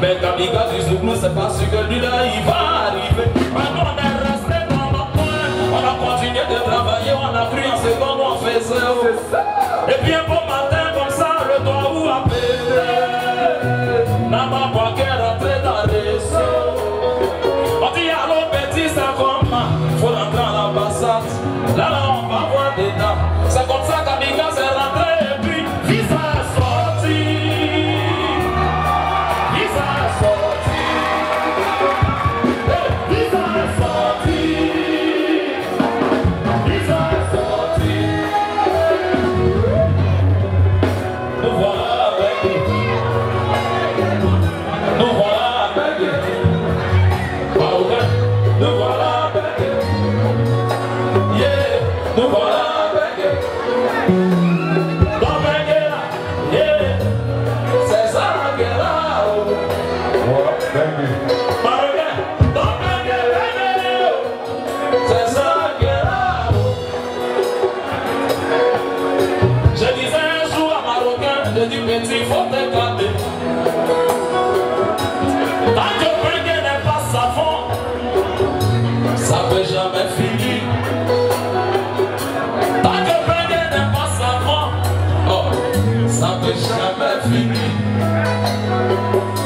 Mais Kamika du Zouglou, c'est pas sûr que lui là il va arriver. Maintenant on est resté dans notre coin, on a continué de travailler, on a cru en seconde, on faisait. Et puis un bon matin comme ça, le doigt où a pété, n'a pas quoi qu'elle rentre dans les seaux. On dit allô petit, c'est comment? Faut rentrer à l'ambassade, là on va voir des dames. C'est comme ça Kamika s'est rentré et puis visa est sorti.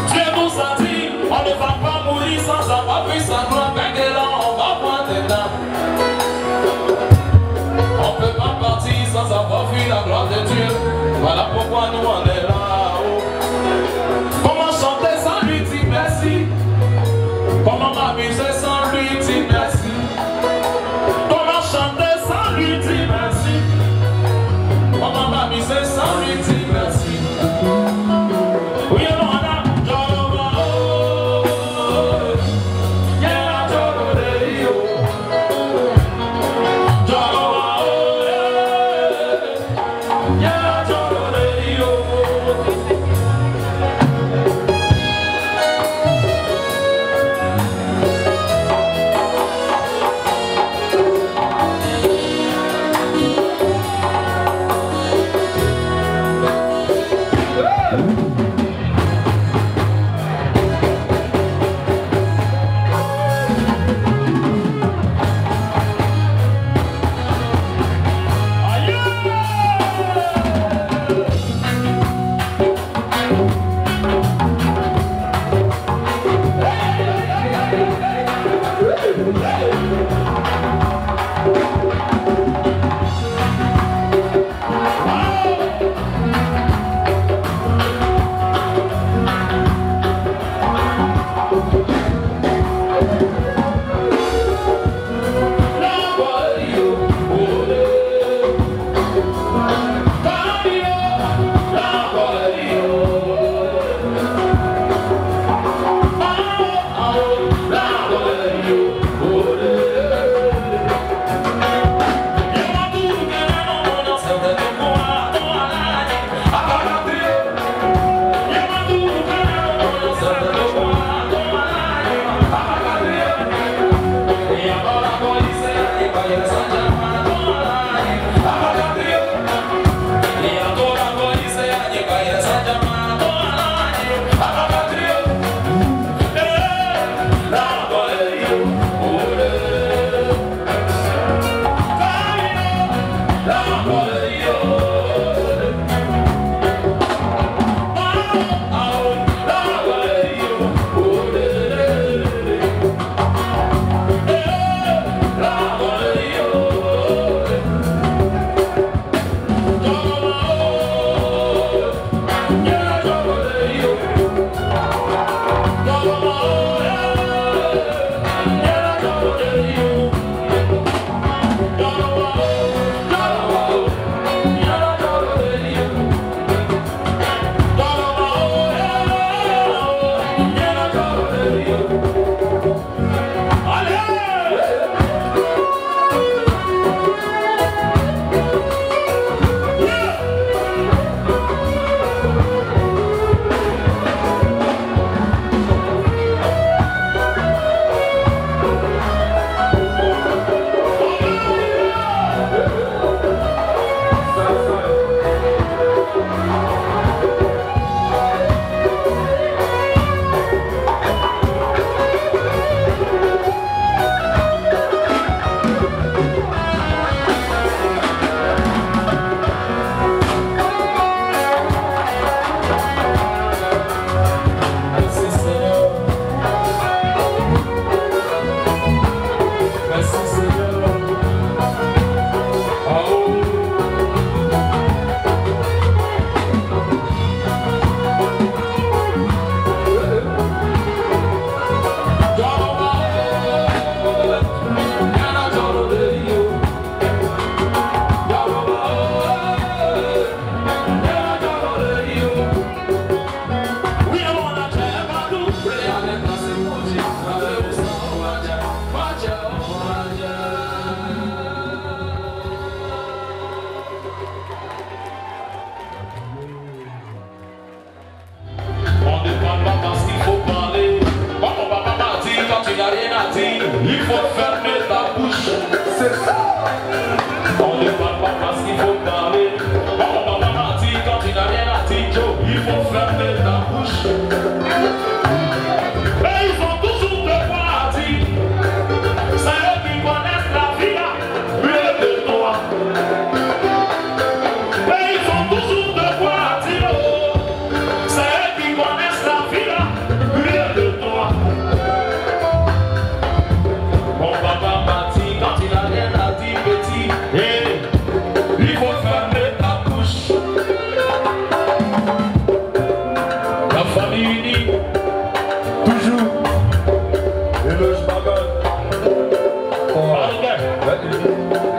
Dieu nous a dit, on ne va pas mourir sans avoir vu sa gloire. On va voir des dames.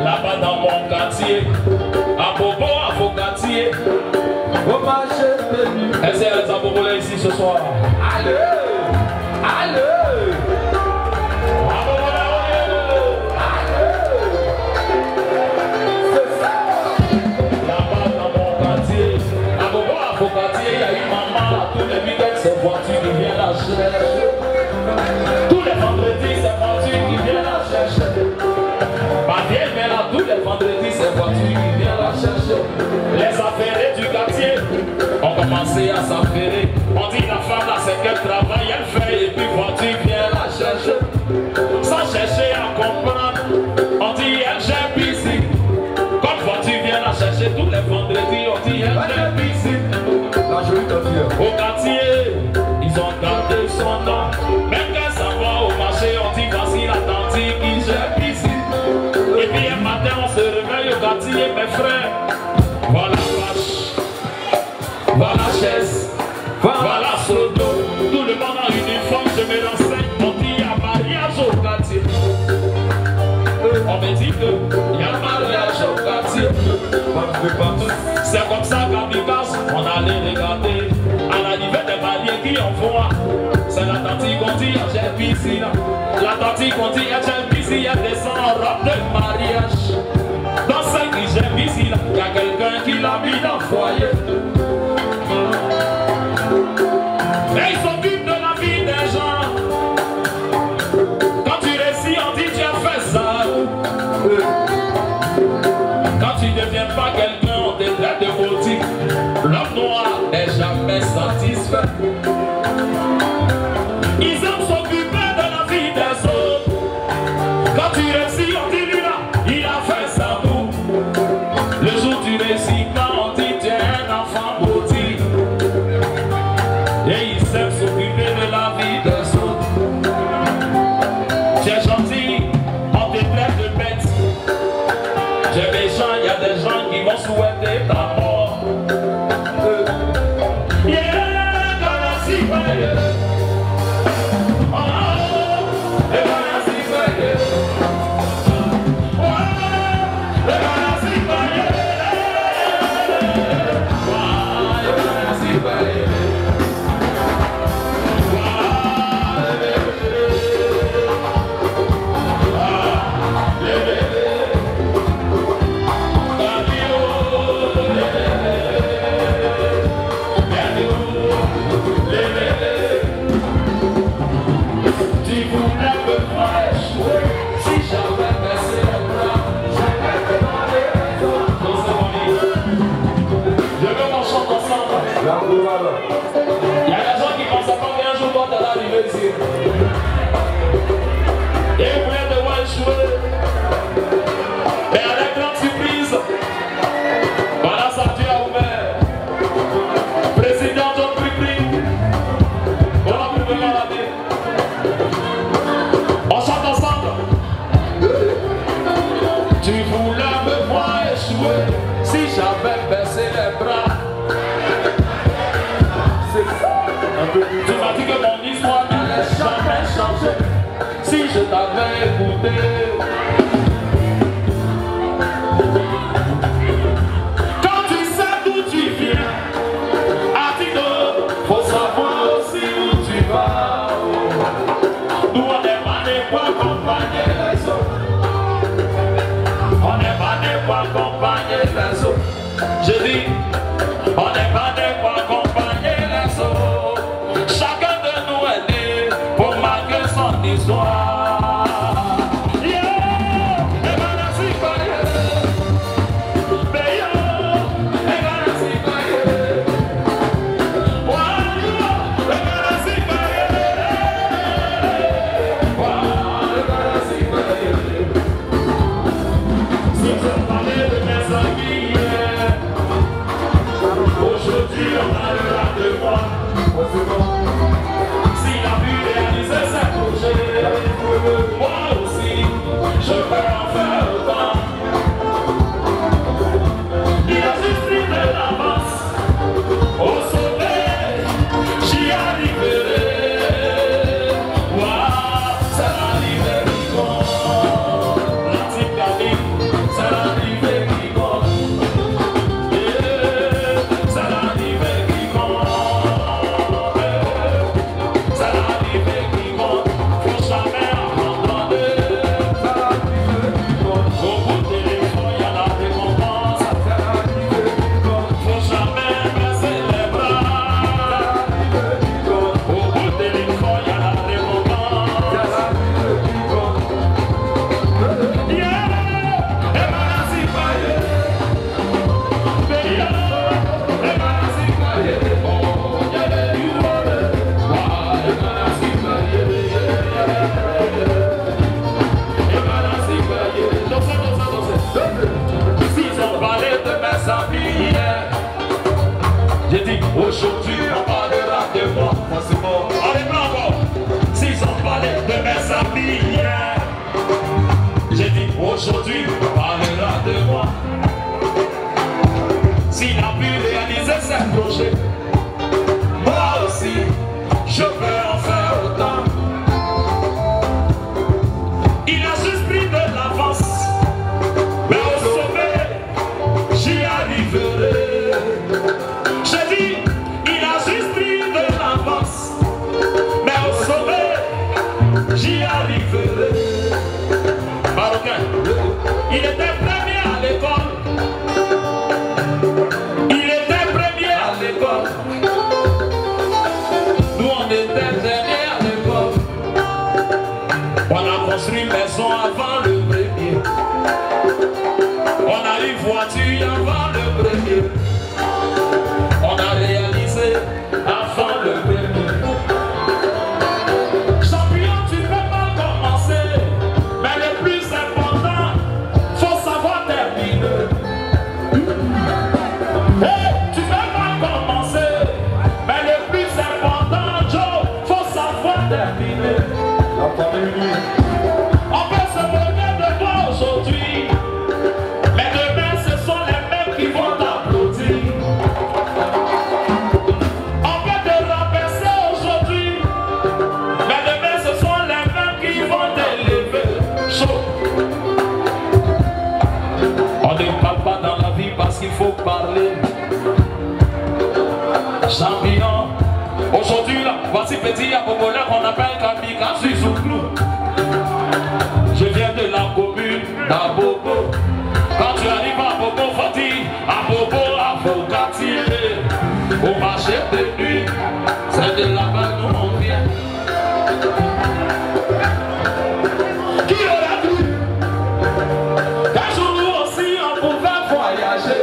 Là-bas dans mon quartier, à Bobo, à vos quartiers. Est-ce qu'il y a les Abobolais ici ce soir? Allez! Allez! Il y a une maman, tous les week-ends, c'est voiture qui vient la chercher. Tous les vendredis, c'est voiture qui vient la chercher. Ma vieille mère là, tous les vendredis, c'est voiture qui vient la chercher. Les affairés du quartier ont commencé à s'affairer. On dit la femme là, c'est qu'elle travaille, elle fait, et puis voiture vient la chercher. Sans chercher à comprendre, on dit elle gère ici. Quand voiture vient la chercher, tous les vendredis, on dit elle gère ici. Au quartier, ils ont gardé son nom. Même quand ça va au marché, on dit voici la tante qui gère ici. Et puis un matin, on se réveille au quartier, mes frères. Voilà vache, voilà chaise, voilà sodo. Tout le monde en uniforme, je me renseigne. On dit il y a mariage au quartier. On me dit qu'il y a mariage au quartier. C'est comme ça qu'à Picasso, on allait regarder à l'arrivée des mariés qui en font. C'est la tante qu'on dit, j'ai piscine. La tante qu'on dit, j'ai piscine, elle descend en robe de mariage. Dans celle qui j'ai piscine, il y a quelqu'un qui l'a mis dans le foyer. Et ils s'occupent de la vie des gens. Quand tu réussis, on dit, tu as fait ça. Quand tu ne deviens pas quelqu'un, on te traite de boutique. L'homme noir n'est jamais satisfait. Ils aiment s'occuper de la vie des autres. Quand tu réussis, on dit lui là, il a fait ça pour. Le jour où tu réussis pas, on dit tu es un enfant boutique. Et ils aiment s'occuper de la vie des autres. Tu es gentil, on te traite de bête. Tu es méchant, il y a des gens qui vont souhaiter ta mort. Il y a des gens qui pensaient pas qu'un jour toi t'allais arriver ici. Et vous voulez devoir échouer. Mais avec grande surprise, voilà ça Dieu a ouvert. Président John Pripri, voilà pour me malader. On chante ensemble. Tu voulais me voir échouer si j'avais baissé les bras. Tu m'as dit que mon histoire n'allait jamais changer si je t'avais écouté. Quand tu sais d'où tu viens, à Tito, faut savoir aussi où tu vas. Nous on n'est pas né pour accompagner les autres. On n'est pas né pour accompagner les autres. aujourd'hui on parlera de moi. Moi c'est mort. Allez, pas encore. S'ils ont parlé de mes amis hier, j'ai dit aujourd'hui on parlera de moi. S'il a pu réaliser ses projets, moi aussi je peux en faire autant. Il a juste pris de l'avance, mais au sommet j'y arriverai. J'ai dit, il a juste pris de l'avance, mais au sommet j'y arriverai. Marocain, il était premier à l'école. Il était premier à l'école. Nous on était derniers à l'école. On a construit maison avant le premier. On a eu voiture avant le premier. On a réalisé avant le premier. Champion, tu peux pas commencer, mais le plus important, faut savoir terminer. Hey, tu peux pas commencer, mais le plus important, Joe, faut savoir terminer. On peut se moquer de toi aujourd'hui, mais demain ce sont les mêmes qui vont t'applaudir. On peut te rabaisser aujourd'hui, mais demain ce sont les mêmes qui vont t'élever. Chaud. On ne parle pas dans la vie parce qu'il faut parler. Champion. Aujourd'hui là, voici petit Abobola qu'on appelle Kamikaze Zouglou. Je viens de la commune d'Abobo. Quand tu arrives à Bobo, faut dire Abobo, avocatier. Au marché de nuit, c'est de là-bas nous on vient. Qui aurait cru qu'un jour nous aussi on pouvait voyager?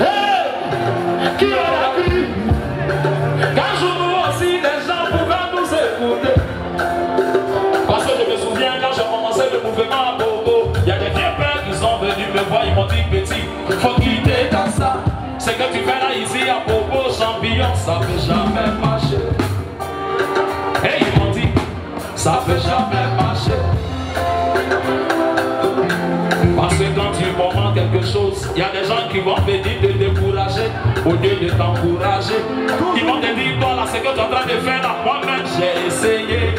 Hey, qui aurait cru qu'un jour nous aussi les gens pouvaient nous écouter? Parce que je me souviens quand j'ai commencé le mouvement à Bobo, il y a des vieux pères qui sont venus me voir, ils m'ont dit petit, faut quitter dans ça. C'est que tu fais là ici à Bobo, champignon, ça peut jamais marcher. Et ils m'ont dit, ça peut jamais marcher. Parce que quand tu moments quelque chose, il y a des gens qui vont venir te décourager au lieu de t'encourager. Ils vont te dire, toi là, ce que tu es en train de faire là, moi-même j'ai essayé.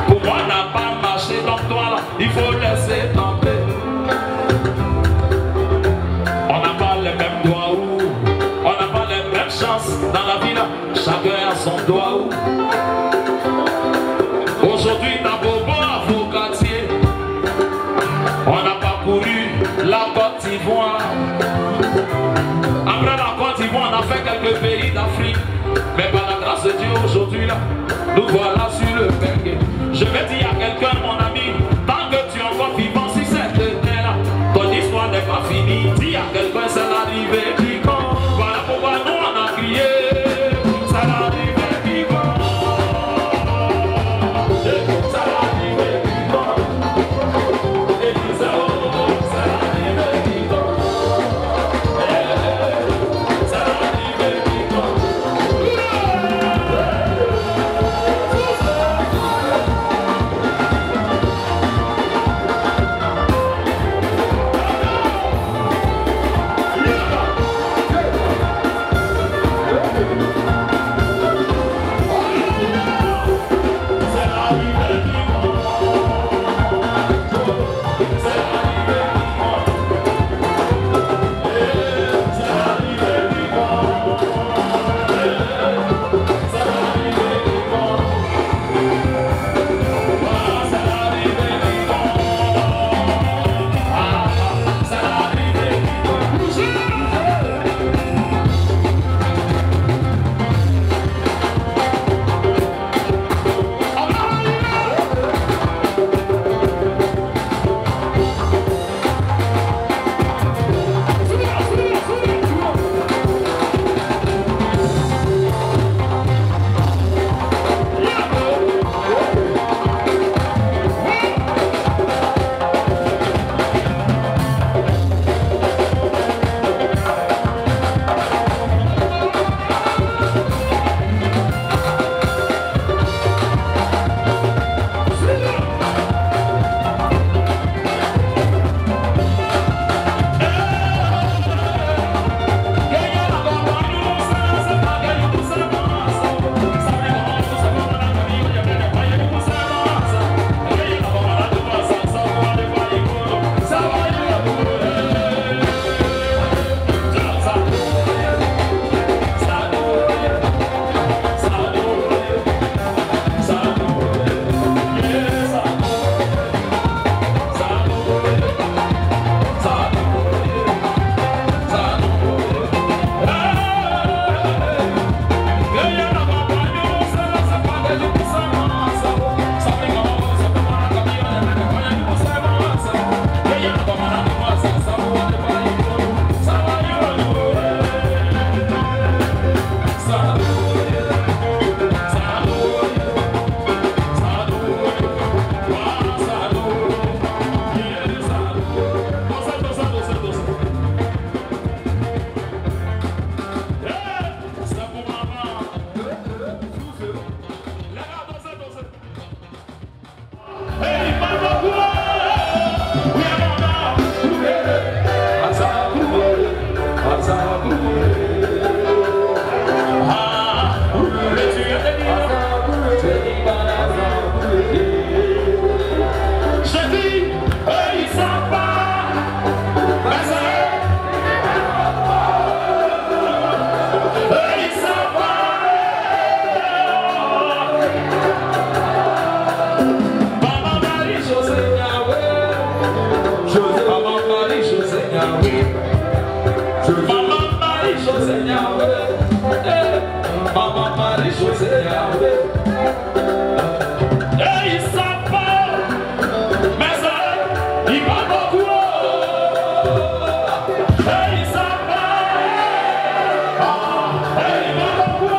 Pour moi, n'a pas marché, donc toi là, il faut laisser tomber. On n'a pas les mêmes doigts où, on n'a pas les mêmes chances dans la vie là, chacun a son doigt où. Aujourd'hui, t'as Bobo avocatier. On a parcouru la Côte d'Ivoire. Après la Côte d'Ivoire, on a fait quelques pays d'Afrique. Mais par la grâce de Dieu, aujourd'hui là, nous voilà sur le bengue. Je vais dire à quelqu'un, mon ami, tant que tu es encore vivant sur cette terre là, ton histoire n'est pas finie. Dis à quelqu'un, c'est l'arrivée qui compte. Voilà pourquoi nous on a crié, c'est l'arrivée qui compte. C'est l'arrivée qui compte. Et dis ça, oh, c'est l'arrivée qui compte. C'est l'arrivée qui compte. Yahweh. Maman Marie-José Yahweh. Maman Marie-José Yahweh. Et il s'appelle, mais ça, il va beaucoup. Et il s'appelle, et il va beaucoup.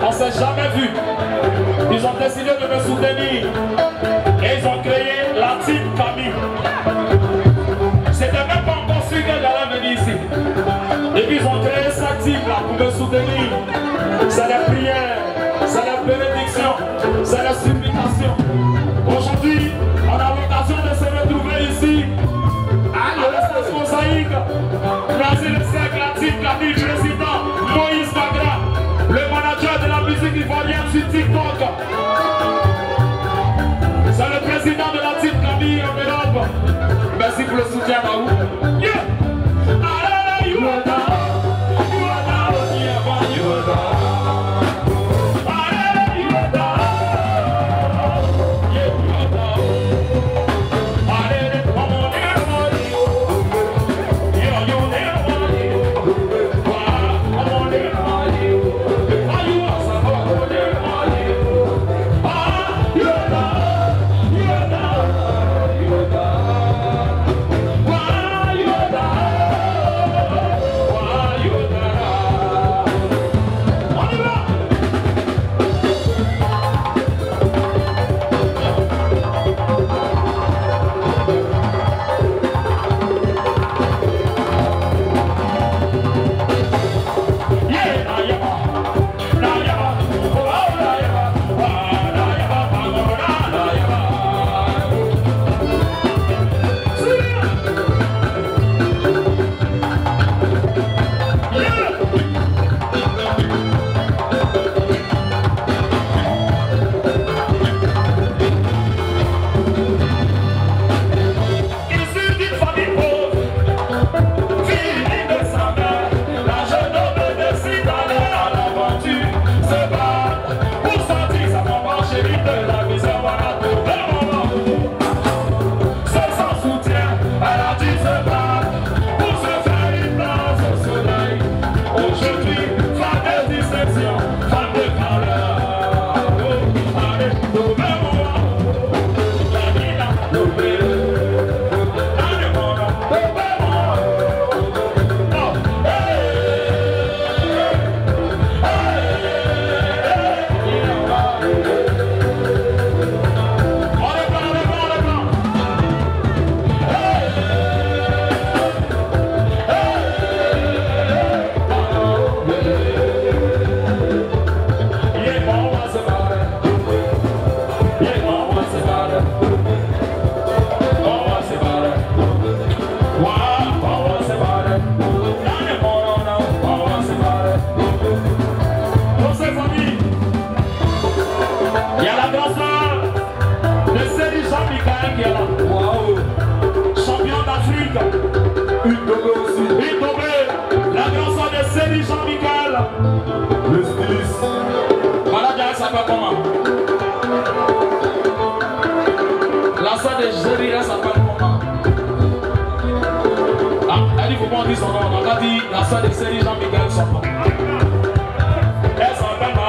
On ne s'est jamais vu. Ils ont décidé de me soutenir. Et ils ont créé invitation. Aujourd'hui, on a l'occasion de se retrouver ici à l'espace Mosaïque. Merci le cercle Latif, Camille, président Moïse Magra, le manager de la musique ivoirienne sur TikTok. C'est le président de la Team Camille en Europe. Merci pour le soutien à vous. Yeah.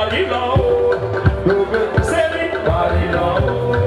Marilo, Marilo.